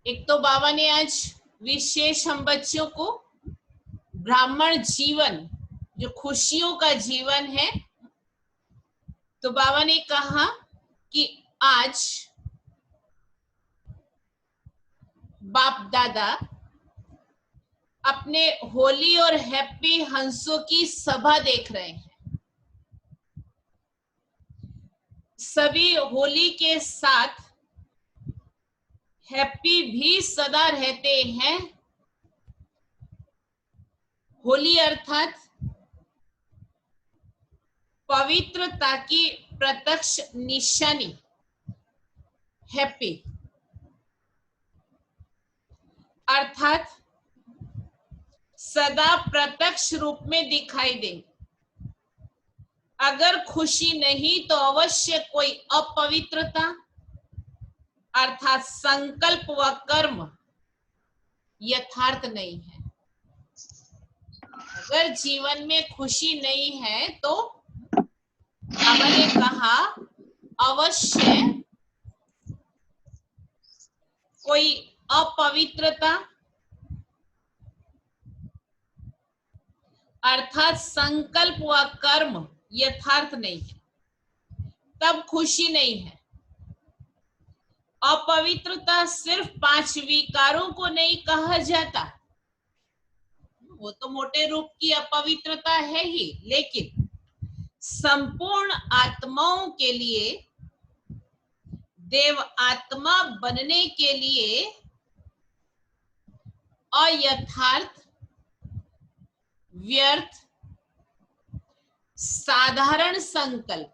एक तो बाबा ने आज विशेष हम बच्चों को ब्राह्मण जीवन, जो खुशियों का जीवन है, तो बाबा ने कहा कि आज बाप दादा अपने होली और हैप्पी हंसों की सभा देख रहे हैं। सभी होली के साथ हैप्पी भी सदा रहते हैं। होली अर्थात पवित्रता की प्रत्यक्ष निशानी हैप्पी, अर्थात सदा प्रत्यक्ष रूप में दिखाई दे। अगर खुशी नहीं तो अवश्य कोई अपवित्रता अर्थात संकल्प व कर्म यथार्थ नहीं है। अगर जीवन में खुशी नहीं है तो बाबा ने कहा अवश्य कोई अपवित्रता अर्थात संकल्प व कर्म यथार्थ नहीं है, तब खुशी नहीं है। अपवित्रता सिर्फ 5 विकारों को नहीं कहा जाता, वो तो मोटे रूप की अपवित्रता है ही, लेकिन संपूर्ण आत्माओं के लिए, देव आत्मा बनने के लिए अयथार्थ, व्यर्थ, साधारण संकल्प,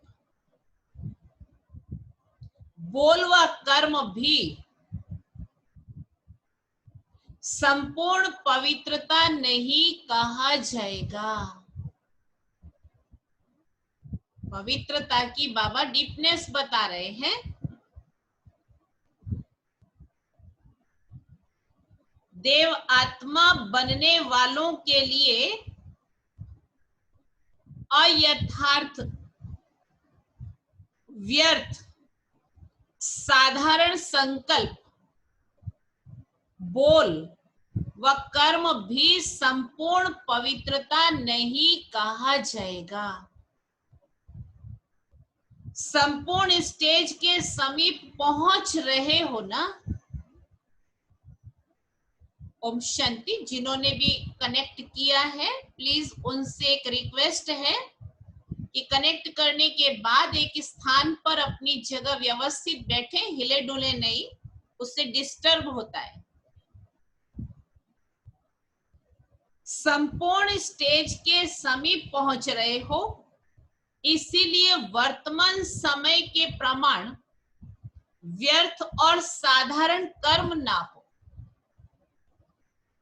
बोल व कर्म भी संपूर्ण पवित्रता नहीं कहा जाएगा। पवित्रता की बाबा डीपनेस बता रहे हैं। देव आत्मा बनने वालों के लिए अयथार्थ, व्यर्थ, साधारण संकल्प, बोल व कर्म भी संपूर्ण पवित्रता नहीं कहा जाएगा। संपूर्ण स्टेज के समीप पहुंच रहे हो ना? ओम शांति। जिन्होंने भी कनेक्ट किया है प्लीज उनसे एक रिक्वेस्ट है कि कनेक्ट करने के बाद एक स्थान पर अपनी जगह व्यवस्थित बैठे, हिले डुले नहीं, उससे डिस्टर्ब होता है। संपूर्ण स्टेज के समीप पहुंच रहे हो, इसीलिए वर्तमान समय के प्रमाण व्यर्थ और साधारण कर्म ना हो,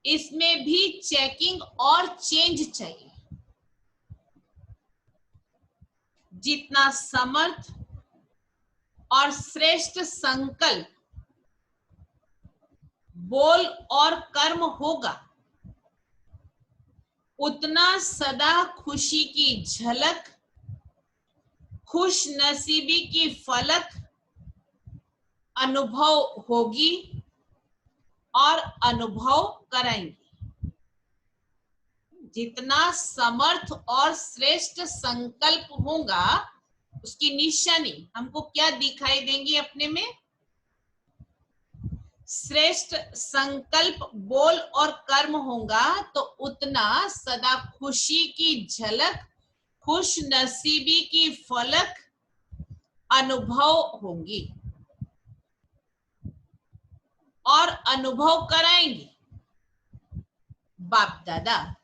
इसमें भी चेकिंग और चेंज चाहिए। जितना समर्थ और श्रेष्ठ संकल्प, बोल और कर्म होगा, उतना सदा खुशी की झलक, खुश नसीबी की फलक अनुभव होगी और अनुभव कराएंगे। जितना समर्थ और श्रेष्ठ संकल्प होगा, उसकी निशानी हमको क्या दिखाई देंगी अपने में? श्रेष्ठ संकल्प, बोल और कर्म होगा तो उतना सदा खुशी की झलक, खुश नसीबी की फलक अनुभव होंगी और अनुभव कराएंगे। बाप दादा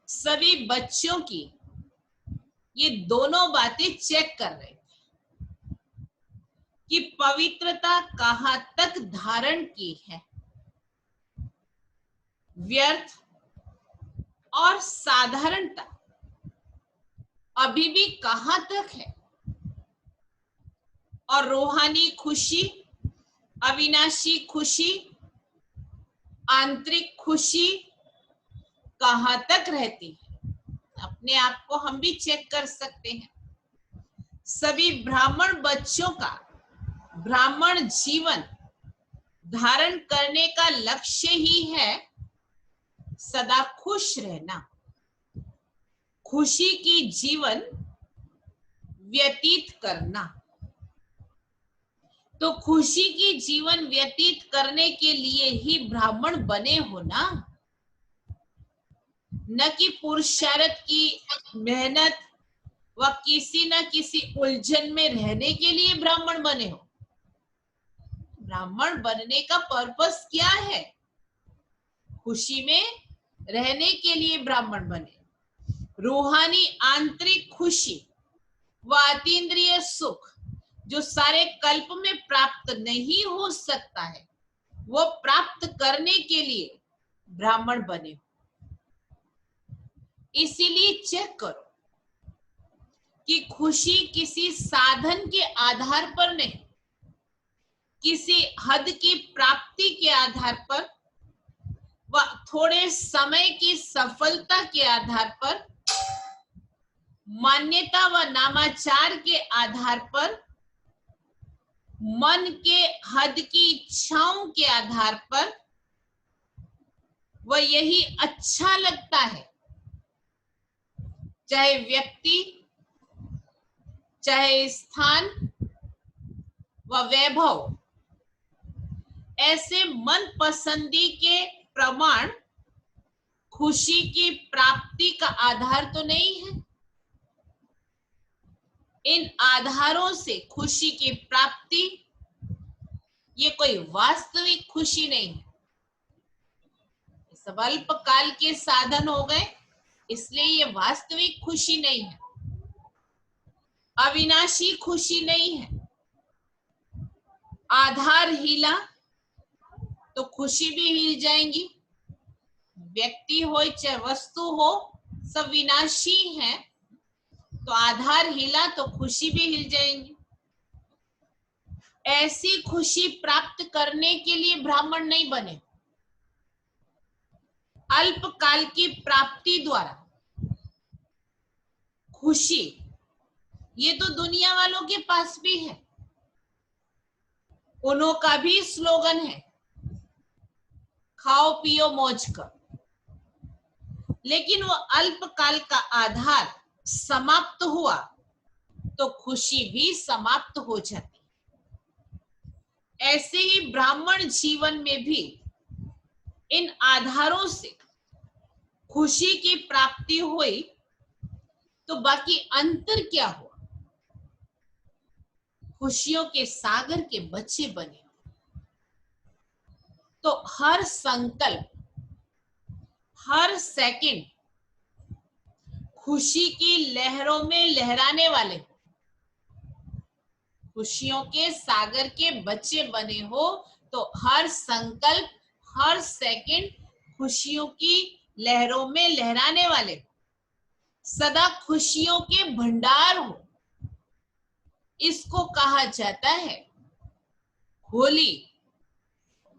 सभी बच्चों की ये दोनों बातें चेक कर रहे थे कि पवित्रता कहां तक धारण की है, व्यर्थ और साधारणता अभी भी कहां तक है, और रूहानी खुशी, अविनाशी खुशी, आंतरिक खुशी कहां तक रहती है। अपने आप को हम भी चेक कर सकते हैं। सभी ब्राह्मण बच्चों का ब्राह्मण जीवन धारण करने का लक्ष्य ही है सदा खुश रहना, खुशी की जीवन व्यतीत करना। तो खुशी की जीवन व्यतीत करने के लिए ही ब्राह्मण बने हो ना, न कि पुरुषार्थ की मेहनत व किसी न किसी उलझन में रहने के लिए ब्राह्मण बने हो। ब्राह्मण बनने का पर्पस क्या है? खुशी में रहने के लिए ब्राह्मण बने। रूहानी आंतरिक खुशी व अतीन्द्रिय सुख जो सारे कल्प में प्राप्त नहीं हो सकता है, वो प्राप्त करने के लिए ब्राह्मण बने। इसीलिए चेक करो कि खुशी किसी साधन के आधार पर नहीं, किसी हद की प्राप्ति के आधार पर व थोड़े समय की सफलता के आधार पर, मान्यता व नामाचार के आधार पर, मन के हद की इच्छाओं के आधार पर, वह यही अच्छा लगता है, चाहे व्यक्ति, चाहे स्थान व वैभव, ऐसे मन पसंदी के प्रमाण खुशी की प्राप्ति का आधार तो नहीं है। इन आधारों से खुशी की प्राप्ति ये कोई वास्तविक खुशी नहीं है। सब अल्पकाल के साधन हो गए, इसलिए ये वास्तविक खुशी नहीं है, अविनाशी खुशी नहीं है। आधार हिला तो खुशी भी हिल जाएंगी। व्यक्ति हो चाहे वस्तु हो, सब विनाशी है, तो आधार हिला तो खुशी भी हिल जाएंगी। ऐसी खुशी प्राप्त करने के लिए ब्राह्मण नहीं बने। अल्पकाल की प्राप्ति द्वारा खुशी ये तो दुनिया वालों के पास भी है, उन्हों का भी स्लोगन है, खाओ पियो मौज कर। लेकिन वो अल्पकाल का आधार समाप्त हुआ तो खुशी भी समाप्त हो जाती। ऐसे ही ब्राह्मण जीवन में भी इन आधारों से खुशी की प्राप्ति हुई तो बाकी अंतर क्या हुआ? खुशियों के सागर के बच्चे बने। तो हर संकल्प, हर सेकंड खुशी की लहरों में लहराने वाले, खुशियों के सागर के बच्चे बने हो तो हर संकल्प, हर सेकंड खुशियों की लहरों में लहराने वाले, सदा खुशियों के भंडार हो। इसको कहा जाता है होली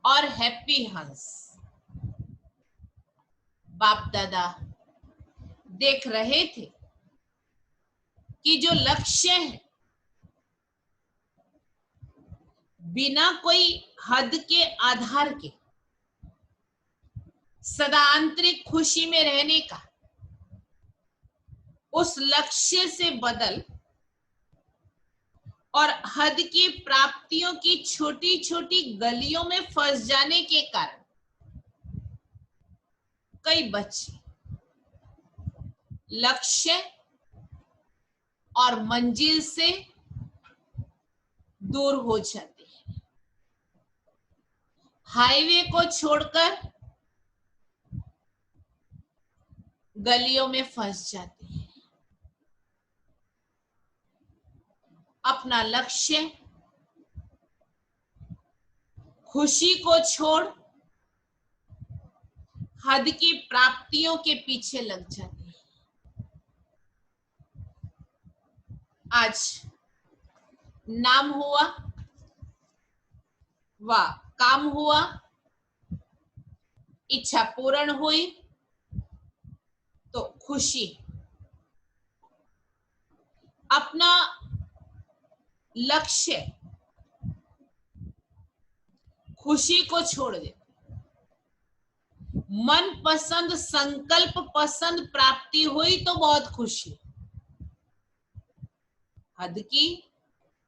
और हैप्पी हंस। बाप दादा देख रहे थे कि जो लक्ष्य है बिना कोई हद के आधार के सदा आंतरिक खुशी में रहने का, उस लक्ष्य से बदल और हद की प्राप्तियों की छोटी छोटी गलियों में फंस जाने के कारण कई बच्चे लक्ष्य और मंजिल से दूर हो जाते हैं, हाईवे को छोड़कर गलियों में फंस जाते हैं। अपना लक्ष्य, खुशी को छोड़ हद की प्राप्तियों के पीछे लग जाते हैं। आज नाम हुआ व काम हुआ, इच्छा पूर्ण हुई तो खुशी। अपना लक्ष्य, खुशी को छोड़ देते। मन पसंद, संकल्प पसंद प्राप्ति हुई तो बहुत खुशी। हद की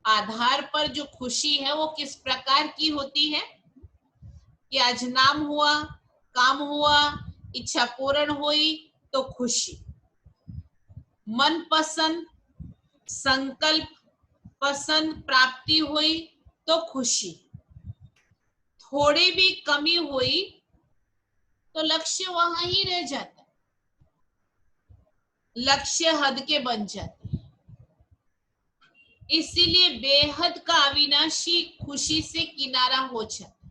आधार पर जो खुशी है वो किस प्रकार की होती है कि आज नाम हुआ, काम हुआ, इच्छा पूर्ण हुई तो खुशी। मन पसंद, संकल्प पसंद प्राप्ति हुई तो खुशी। थोड़ी भी कमी हुई तो लक्ष्य वहां ही रह जाता है, लक्ष्य हद के बन जाते हैं। इसीलिए बेहद का अविनाशी खुशी से किनारा हो जाता।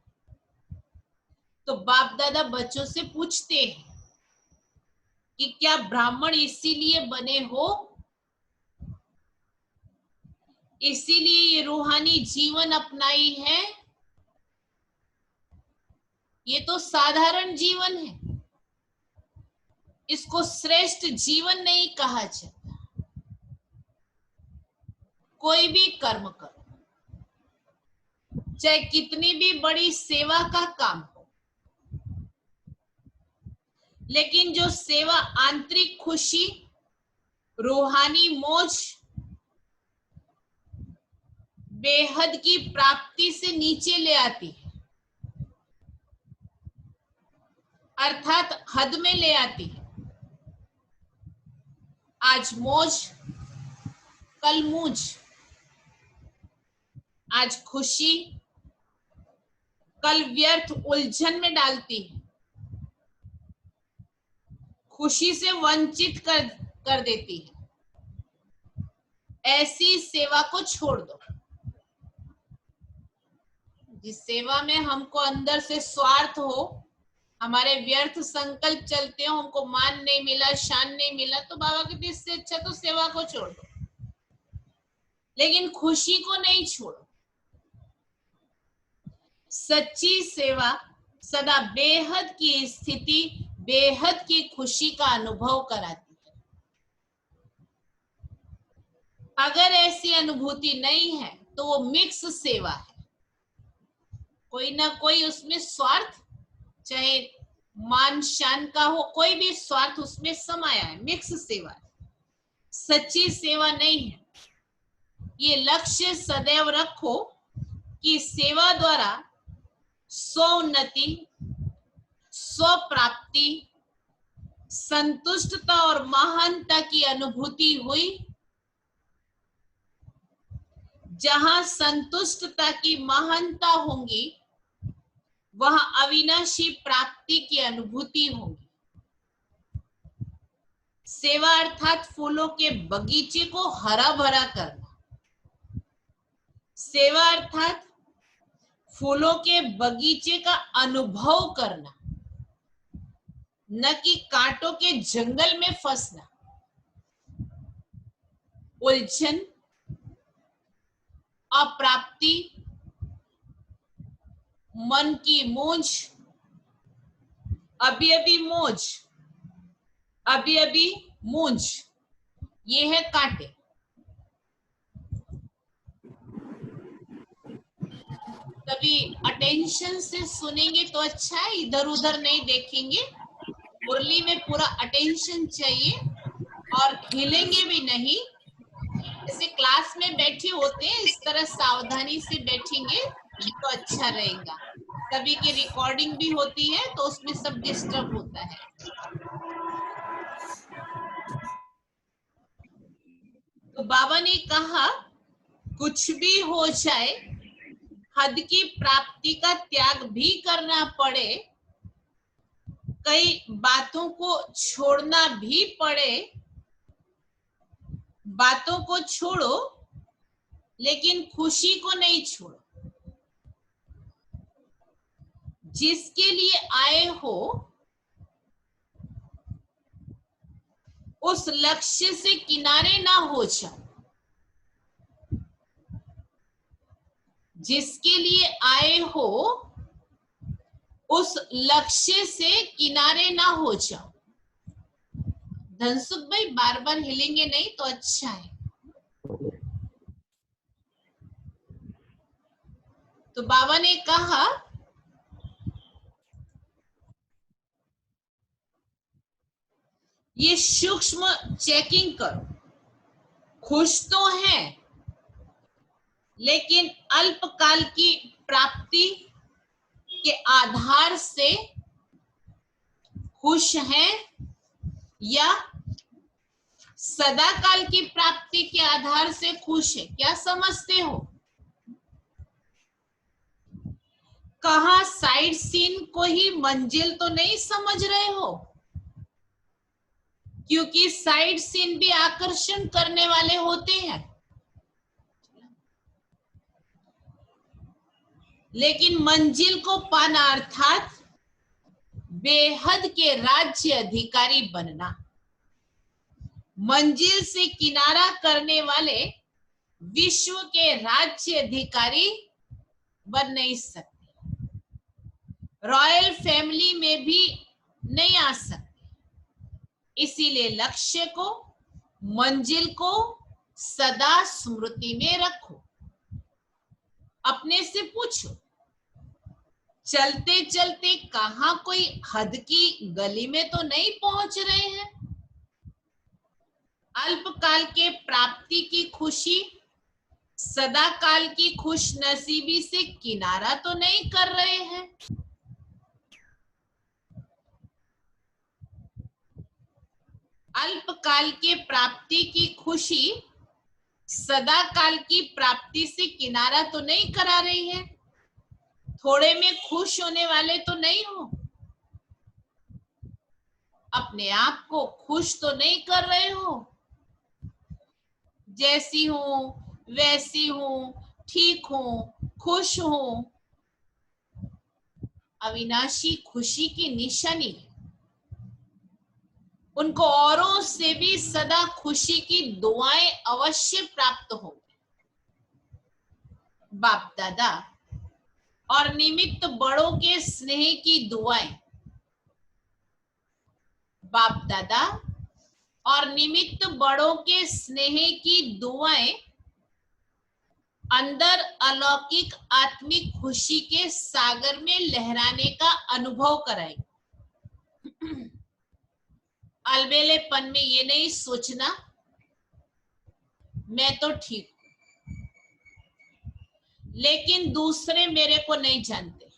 तो बाप दादा बच्चों से पूछते हैं कि क्या ब्राह्मण इसीलिए बने हो, इसीलिए ये रूहानी जीवन अपनाई है? ये तो साधारण जीवन है, इसको श्रेष्ठ जीवन नहीं कहा जाता। कोई भी कर्म करो, चाहे कितनी भी बड़ी सेवा का काम हो, लेकिन जो सेवा आंतरिक खुशी, रूहानी मौज, बेहद की प्राप्ति से नीचे ले आती है, अर्थात हद में ले आती है। आज मौज, कल मूझ, आज खुशी, कल व्यर्थ उलझन में डालती है, खुशी से वंचित कर देती है। ऐसी सेवा को छोड़ दो जिस सेवा में हमको अंदर से स्वार्थ हो, हमारे व्यर्थ संकल्प चलते हो, हमको मान नहीं मिला, शान नहीं मिला, तो बाबा के इससे अच्छा तो सेवा को छोड़ दो, लेकिन खुशी को नहीं छोड़ो। सच्ची सेवा सदा बेहद की स्थिति, बेहद की खुशी का अनुभव कराती है। अगर ऐसी अनुभूति नहीं है तो वो मिक्स सेवा है, कोई ना कोई उसमें स्वार्थ, चाहे मान शान का हो, कोई भी स्वार्थ उसमें समाया है, मिक्स सेवा है, सच्ची सेवा नहीं है। ये लक्ष्य सदैव रखो कि सेवा द्वारा स्वोन्नति, स्वप्राप्ति, संतुष्टता और महानता की अनुभूति हुई। जहां संतुष्टता की महानता होंगी वहां अविनाशी प्राप्ति की अनुभूति होगी। सेवा अर्थात फूलों के बगीचे को हरा भरा करना। सेवा अर्थात फूलों के बगीचे का अनुभव करना, न कि कांटों के जंगल में फंसना। उलझन, अप्राप्ति, मन की मूंझ, अभी अभी मौज, अभी अभी मूंझ, ये है कांटे। कभी अटेंशन से सुनेंगे तो अच्छा है, इधर उधर नहीं देखेंगे। मुरली में पूरा अटेंशन चाहिए और हिलेंगे भी नहीं। जैसे क्लास में बैठे होते हैं इस तरह सावधानी से बैठेंगे तो अच्छा रहेगा। कभी की रिकॉर्डिंग भी होती है तो उसमें सब डिस्टर्ब होता है। तो बाबा ने कहा कुछ भी हो जाए, हद की प्राप्ति का त्याग भी करना पड़े, कई बातों को छोड़ना भी पड़े, बातों को छोड़ो लेकिन खुशी को नहीं छोड़ो। जिसके लिए आए हो उस लक्ष्य से किनारे ना हो जाओ। जिसके लिए आए हो उस लक्ष्य से किनारे ना हो जाओ। धनसुख भाई बार बार हिलेंगे नहीं तो अच्छा है। तो बाबा ने कहा ये सूक्ष्म चेकिंग करो, खुश तो हैं लेकिन अल्पकाल की प्राप्ति के आधार से खुश हैं या सदा काल की प्राप्ति के आधार से खुश है? क्या समझते हो? कहा साइड सीन को ही मंजिल तो नहीं समझ रहे हो? क्योंकि साइड सीन भी आकर्षण करने वाले होते हैं, लेकिन मंजिल को पाना अर्थात बेहद के राज्य अधिकारी बनना। मंजिल से किनारा करने वाले विश्व के राज्य अधिकारी बन नहीं सकते, रॉयल फैमिली में भी नहीं आ सकते। इसीलिए लक्ष्य को, मंजिल को सदा स्मृति में रखो। अपने से पूछो, चलते चलते कहां कोई हद की गली में तो नहीं पहुंच रहे हैं? अल्पकाल के प्राप्ति की खुशी सदा काल की खुश नसीबी से किनारा तो नहीं कर रहे हैं? अल्पकाल के प्राप्ति की खुशी सदा काल की प्राप्ति से किनारा तो नहीं करा रही है? थोड़े में खुश होने वाले तो नहीं हो? अपने आप को खुश तो नहीं कर रहे हो? जैसी हूं वैसी हूं, ठीक हूं, खुश हूं, अविनाशी खुशी की निशानी है। उनको औरों से भी सदा खुशी की दुआएं अवश्य प्राप्त हो। बाप दादा और निमित्त बड़ों के स्नेह की दुआएं, बाप दादा और निमित्त बड़ों के स्नेह की दुआएं अंदर अलौकिक आत्मिक खुशी के सागर में लहराने का अनुभव कराएगी। अलबेलेपन में ये नहीं सोचना मैं तो ठीक हूं, लेकिन दूसरे मेरे को नहीं जानते।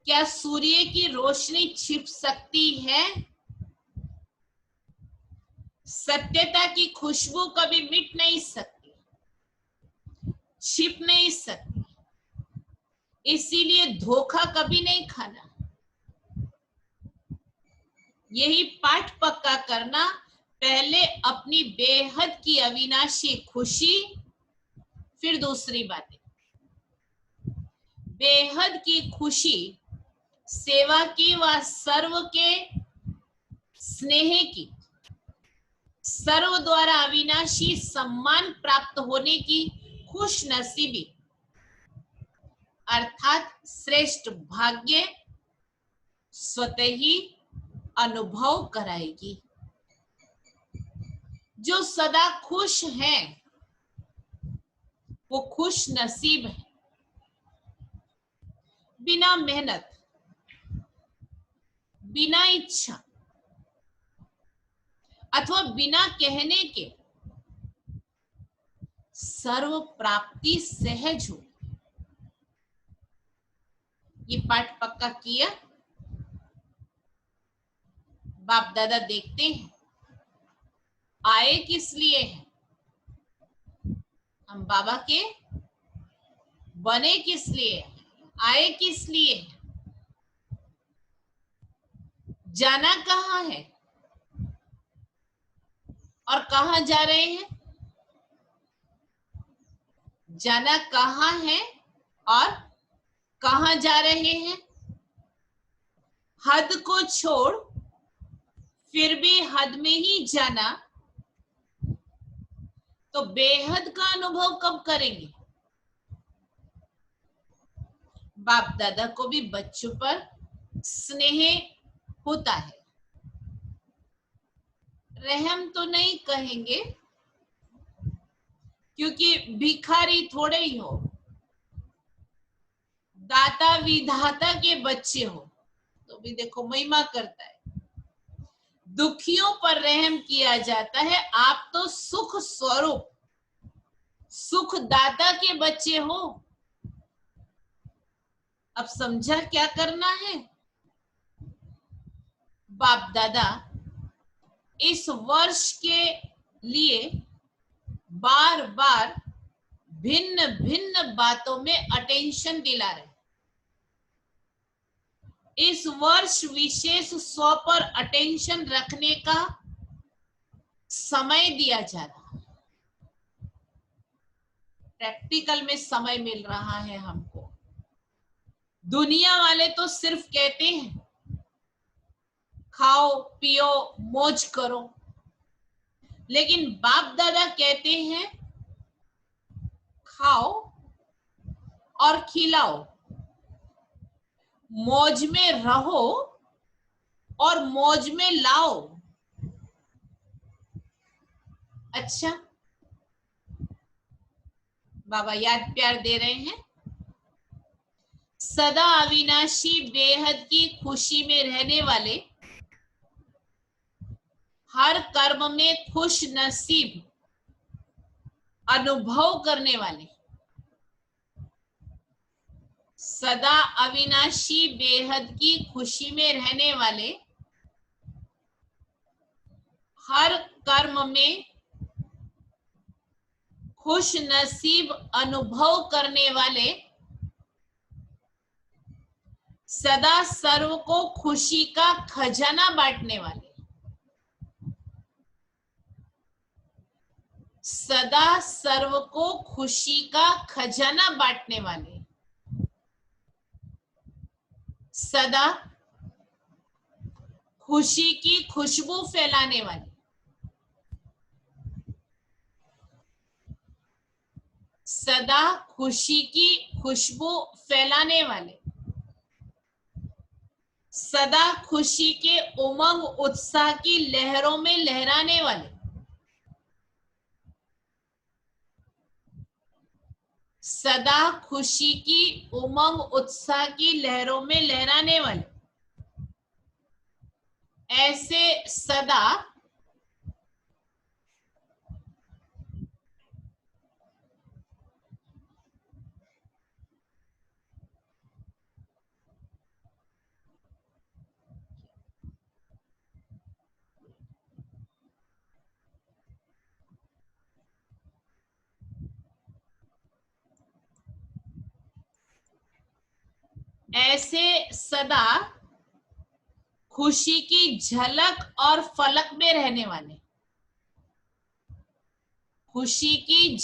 क्या सूर्य की रोशनी छिप सकती है? सत्यता की खुशबू कभी मिट नहीं सकती, छिप नहीं सकती। इसीलिए धोखा कभी नहीं खाना। यही पाठ पक्का करना, पहले अपनी बेहद की अविनाशी खुशी, फिर दूसरी बातें। बेहद की खुशी सेवा की व सर्व के स्नेह की, सर्व द्वारा अविनाशी सम्मान प्राप्त होने की खुश नसीबी अर्थात श्रेष्ठ भाग्य स्वतः ही अनुभव कराएगी। जो सदा खुश हैं वो खुश नसीब है। बिना मेहनत, बिना इच्छा अथवा बिना कहने के सर्व प्राप्ति सहज हो। ये पाठ पक्का किया। बाप दादा देखते हैं आए किस लिए हैं, हम बाबा के बने किस लिए, आए किस लिए, जाना कहाँ है और कहाँ जा रहे हैं? जाना कहाँ है और कहाँ जा रहे हैं? हद को छोड़ फिर भी हद में ही जाना, तो बेहद का अनुभव कब करेंगे? बाप दादा को भी बच्चों पर स्नेह होता है। रहम तो नहीं कहेंगे क्योंकि भिखारी थोड़े ही हो, दाता विधाता के बच्चे हो तो भी देखो महिमा करता है। दुखियों पर रहम किया जाता है। आप तो सुख स्वरूप, सुखदाता के बच्चे हो। अब समझा क्या करना है? बाप दादा इस वर्ष के लिए बार बार भिन्न भिन्न बातों में अटेंशन दिला रहे। इस वर्ष विशेष 100 पर अटेंशन रखने का समय दिया जा रहा है। प्रैक्टिकल में समय मिल रहा है हमको। दुनिया वाले तो सिर्फ कहते हैं खाओ पियो मौज करो, लेकिन बाप दादा कहते हैं खाओ और खिलाओ, मौज में रहो और मौज में लाओ। अच्छा, बाबा याद प्यार दे रहे हैं। सदा अविनाशी बेहद की खुशी में रहने वाले, हर कर्म में खुश नसीब अनुभव करने वाले, सदा अविनाशी बेहद की खुशी में रहने वाले, हर कर्म में खुश नसीब अनुभव करने वाले, सदा सर्व को खुशी का खजाना बांटने वाले, सदा सर्व को खुशी का खजाना बांटने वाले, सदा खुशी की खुशबू फैलाने वाले, सदा खुशी की खुशबू फैलाने वाले, सदा खुशी के उमंग उत्साह की लहरों में लहराने वाले, सदा खुशी की उमंग उत्साह की लहरों में लहराने वाले, ऐसे सदा ऐसे सदा खुशी की झलक और फलक में रहने वाले, खुशी की